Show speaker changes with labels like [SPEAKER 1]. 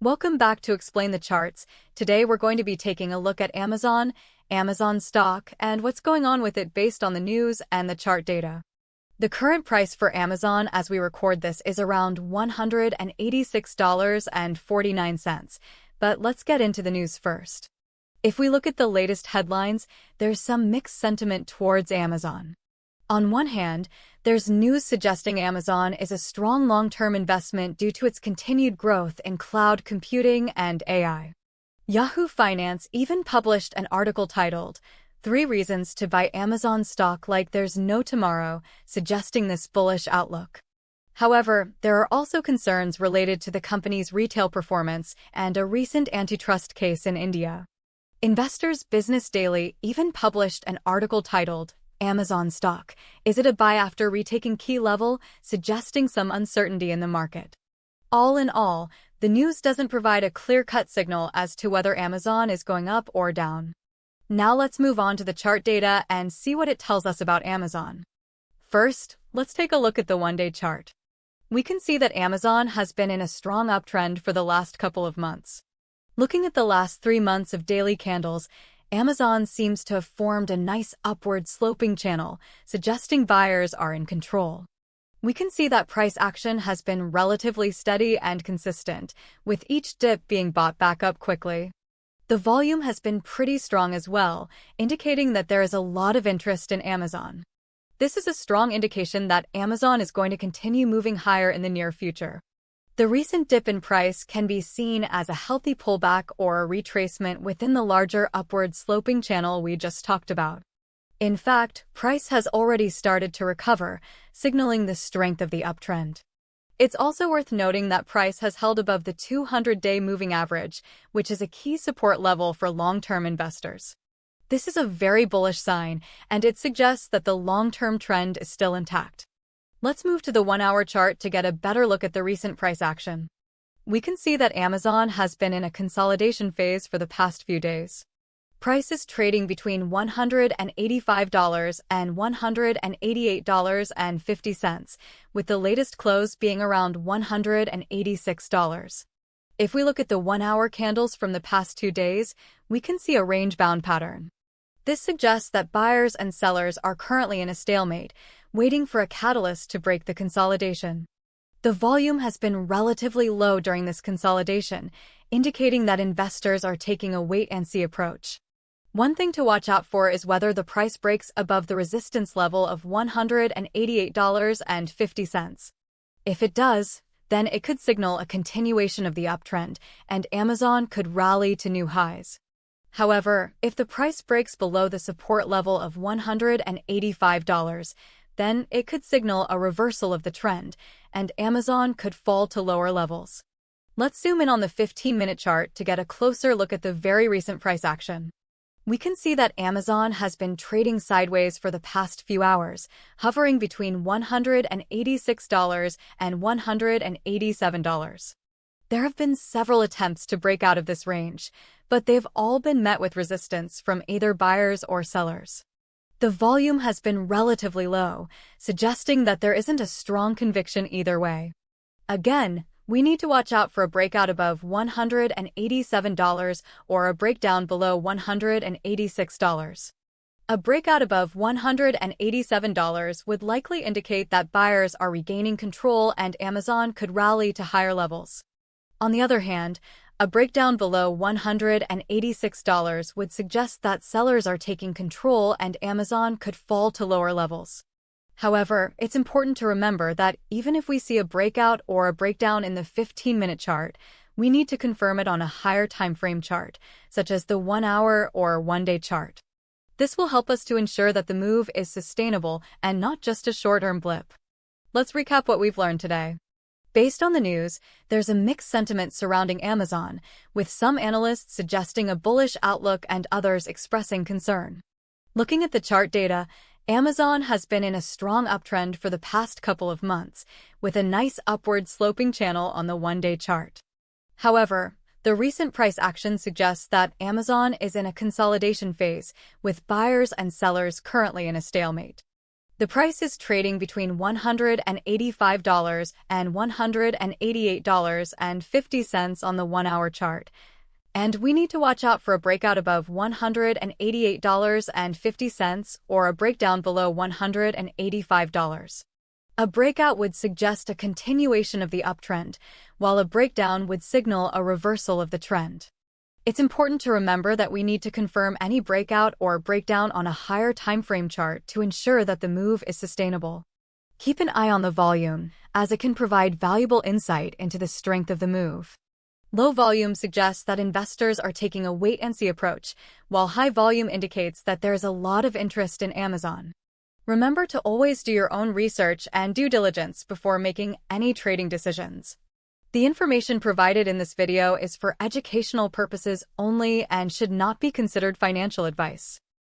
[SPEAKER 1] Welcome back to Explain the Charts. Today we're going to be taking a look at Amazon stock, and what's going on with it based on the news and the chart data. The current price for Amazon as we record this is around $186.49, but let's get into the news first. If we look at the latest headlines, there's some mixed sentiment towards Amazon. On one hand, there's news suggesting Amazon is a strong long-term investment due to its continued growth in cloud computing and AI. Yahoo Finance even published an article titled, "3 Reasons to Buy Amazon Stock Like There's No Tomorrow," suggesting this bullish outlook. However, there are also concerns related to the company's retail performance and a recent antitrust case in India. Investors Business Daily even published an article titled, "Amazon Stock, Is It a Buy After Retaking Key Level?" suggesting some uncertainty in the market. All in all, the news doesn't provide a clear-cut signal as to whether Amazon is going up or down. Now let's move on to the chart data and see what it tells us about Amazon. First, let's take a look at the one-day chart. We can see that Amazon has been in a strong uptrend for the last couple of months. Looking at the last 3 months of daily candles, Amazon seems to have formed a nice upward sloping channel, suggesting buyers are in control. We can see that price action has been relatively steady and consistent, with each dip being bought back up quickly. The volume has been pretty strong as well, indicating that there is a lot of interest in Amazon. This is a strong indication that Amazon is going to continue moving higher in the near future. The recent dip in price can be seen as a healthy pullback or a retracement within the larger upward sloping channel we just talked about. In fact, price has already started to recover, signaling the strength of the uptrend. It's also worth noting that price has held above the 200-day moving average, which is a key support level for long-term investors. This is a very bullish sign, and it suggests that the long-term trend is still intact. Let's move to the 1-hour chart to get a better look at the recent price action. We can see that Amazon has been in a consolidation phase for the past few days. Price is trading between $185 and $188.50, with the latest close being around $186. If we look at the 1-hour candles from the past 2 days, we can see a range-bound pattern. This suggests that buyers and sellers are currently in a stalemate, waiting for a catalyst to break the consolidation. The volume has been relatively low during this consolidation, indicating that investors are taking a wait-and-see approach. One thing to watch out for is whether the price breaks above the resistance level of $188.50. If it does, then it could signal a continuation of the uptrend, and Amazon could rally to new highs. However, if the price breaks below the support level of $185, then it could signal a reversal of the trend, and Amazon could fall to lower levels. Let's zoom in on the 15-minute chart to get a closer look at the very recent price action. We can see that Amazon has been trading sideways for the past few hours, hovering between $186 and $187. There have been several attempts to break out of this range, but they've all been met with resistance from either buyers or sellers. The volume has been relatively low, suggesting that there isn't a strong conviction either way. Again, we need to watch out for a breakout above $187 or a breakdown below $186. A breakout above $187 would likely indicate that buyers are regaining control and Amazon could rally to higher levels. On the other hand, a breakdown below $186 would suggest that sellers are taking control and Amazon could fall to lower levels. However, it's important to remember that even if we see a breakout or a breakdown in the 15-minute chart, we need to confirm it on a higher timeframe chart, such as the 1-hour or 1-day chart. This will help us to ensure that the move is sustainable and not just a short-term blip. Let's recap what we've learned today. Based on the news, there's a mixed sentiment surrounding Amazon, with some analysts suggesting a bullish outlook and others expressing concern. Looking at the chart data, Amazon has been in a strong uptrend for the past couple of months, with a nice upward sloping channel on the 1-day chart. However, the recent price action suggests that Amazon is in a consolidation phase, with buyers and sellers currently in a stalemate. The price is trading between $185 and $188.50 on the 1-hour chart, and we need to watch out for a breakout above $188.50 or a breakdown below $185. A breakout would suggest a continuation of the uptrend, while a breakdown would signal a reversal of the trend. It's important to remember that we need to confirm any breakout or breakdown on a higher timeframe chart to ensure that the move is sustainable. Keep an eye on the volume, as it can provide valuable insight into the strength of the move. Low volume suggests that investors are taking a wait-and-see approach, while high volume indicates that there is a lot of interest in Amazon. Remember to always do your own research and due diligence before making any trading decisions. The information provided in this video is for educational purposes only and should not be considered financial advice.